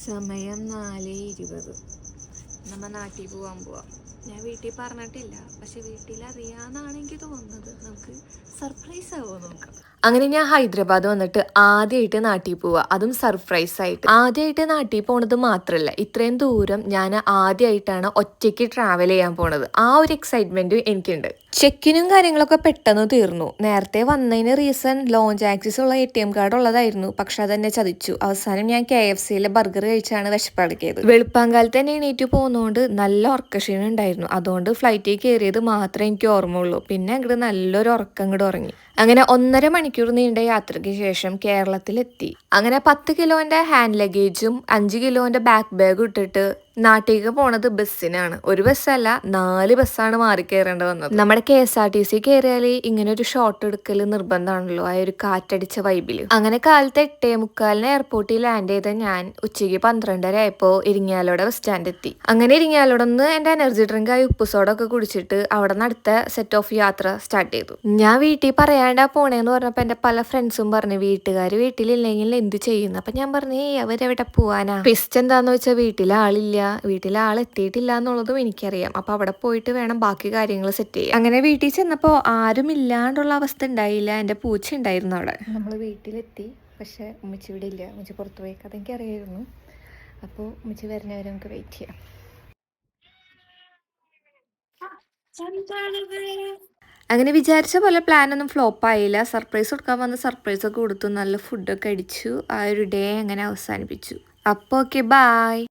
സമയം 4:20. നമ്മ നാട്ടിൽ പോവാ. ഞാൻ വീട്ടിൽ പറഞ്ഞിട്ടില്ല, പക്ഷെ വീട്ടിൽ അറിയാന്നാണ് എനിക്ക് തോന്നുന്നത്. നമുക്ക് സർപ്രൈസ് ആവോ നോക്കാം. അങ്ങനെ ഞാൻ ഹൈദരാബാദ് വന്നിട്ട് ആദ്യമായിട്ട് നാട്ടിൽ പോവുക, അതും സർപ്രൈസ് ആയിട്ട്. ആദ്യമായിട്ട് നാട്ടിൽ പോണത് മാത്രമല്ല, ഇത്രയും ദൂരം ഞാൻ ആദ്യമായിട്ടാണ് ഒറ്റയ്ക്ക് ട്രാവൽ ചെയ്യാൻ പോണത്. ആ ഒരു എക്സൈറ്റ്മെന്റ് എനിക്കുണ്ട്. ചെക്കിനും കാര്യങ്ങളൊക്കെ പെട്ടെന്ന് തീർന്നു. നേരത്തെ വന്നതിന് റീസൺ ലോഞ്ച് ആക്സസ് ഉള്ള ATM കാർഡ് ഉള്ളതായിരുന്നു, പക്ഷെ അതെന്നെ ചതിച്ചു. അവസാനം ഞാൻ KFCയിലെ ബർഗർ കഴിച്ചാണ് വിശപ്പടക്കിയത്. വെളുപ്പാങ്കാലത്ത് തന്നെ എണീറ്റ് പോകുന്നതുകൊണ്ട് നല്ല ഉറക്കക്ഷീണം ഉണ്ടായിരുന്നു. അതുകൊണ്ട് ഫ്ലൈറ്റിൽ കയറിയത് മാത്രമേ എനിക്ക് ഓർമ്മയുള്ളൂ. പിന്നെ അങ്ങോട്ട് നല്ലൊരു ഉറക്കം അങ്ങോട്ട് ഉറങ്ങി. അങ്ങനെ 1.5 മണിക്കൂർ നീണ്ട യാത്രയ്ക്ക് ശേഷം കേരളത്തിലെത്തി. അങ്ങനെ 10 കിലോന്റെ ഹാൻഡ് ലഗേജും 5 കിലോന്റെ ബാക്ക് ബാഗും ഇട്ടിട്ട് നാട്ടിലേക്ക് പോണത് ബസ്സിനാണ്. ഒരു ബസ്സല്ല, 4 ബസ്സാണ് മാറി കയറേണ്ടി വന്നത്. നമ്മുടെ KSRTC കയറിയാൽ ഇങ്ങനെ ഒരു ഷോട്ട് എടുക്കൽ നിർബന്ധമാണല്ലോ, ആ ഒരു കാറ്റടിച്ച വൈബില്. അങ്ങനെ കാലത്ത് 8:45 എയർപോർട്ടിൽ ലാൻഡ് ചെയ്ത ഞാൻ ഉച്ചയ്ക്ക് 12:30 ആയപ്പോൾ ഇരിങ്ങാലോടെ ബസ് സ്റ്റാൻഡ് എത്തി. അങ്ങനെ ഇരിങ്ങാലോടൊന്ന് എന്റെ എനർജി ഡ്രിങ്ക് ആയി ഉപ്പുസോഡ ഒക്കെ കുടിച്ചിട്ട് അവിടെ നിന്ന് അടുത്ത സെറ്റ് ഓഫ് യാത്ര സ്റ്റാർട്ട് ചെയ്തു. ഞാൻ വീട്ടിൽ പറയാണ്ടാ പോണേന്ന് പറഞ്ഞപ്പോൾ എന്റെ പല ഫ്രണ്ട്സും പറഞ്ഞു വീട്ടുകാർ വീട്ടിലില്ലെങ്കിൽ എന്ത് ചെയ്യുന്നു. അപ്പൊ ഞാൻ പറഞ്ഞു അവരെവിടെ പോവാനാ. ട്വിസ്റ്റ് എന്താന്ന് വെച്ചാൽ വീട്ടിൽ ആളെത്തിയിട്ടില്ല എന്നുള്ളതും എനിക്കറിയാം. അപ്പൊ അവിടെ പോയിട്ട് വേണം ബാക്കി കാര്യങ്ങൾ സെറ്റ് ചെയ്യാൻ. അങ്ങനെ വീട്ടിൽ ചെന്നപ്പോൾ ആരും ഇല്ലാണ്ടുള്ള അവസ്ഥ ഉണ്ടായില്ല. എന്റെ പൂച്ച ഉണ്ടായിരുന്നു അവിടെ. നമ്മൾ വീട്ടിലെത്തി, പക്ഷെ ഉമ്മച്ചി ഇവിടെ ഇല്ല. ഉമ്മച്ചി പുറത്തു പോയി, അതെനിക്ക് അറിയായിരുന്നു. അപ്പോൾ ഉമ്മച്ചി വരുന്നവരെ നമുക്ക് വെയിറ്റ് ചെയ്യാം. അങ്ങനെ വിചാരിച്ച പോലെ പ്ലാനൊന്നും ഫ്ലോപ്പ് ആയില്ല. സർപ്രൈസ് കൊടുക്കാൻ വന്ന സർപ്രൈസ് ഒക്കെ കൊടുത്തു. നല്ല ഫുഡൊക്കെ അടിച്ചു. ആ ഒരു ഡേ അങ്ങനെ അവസാനിപ്പിച്ചു. അപ്പോൾ ഓക്കെ, ബായ്.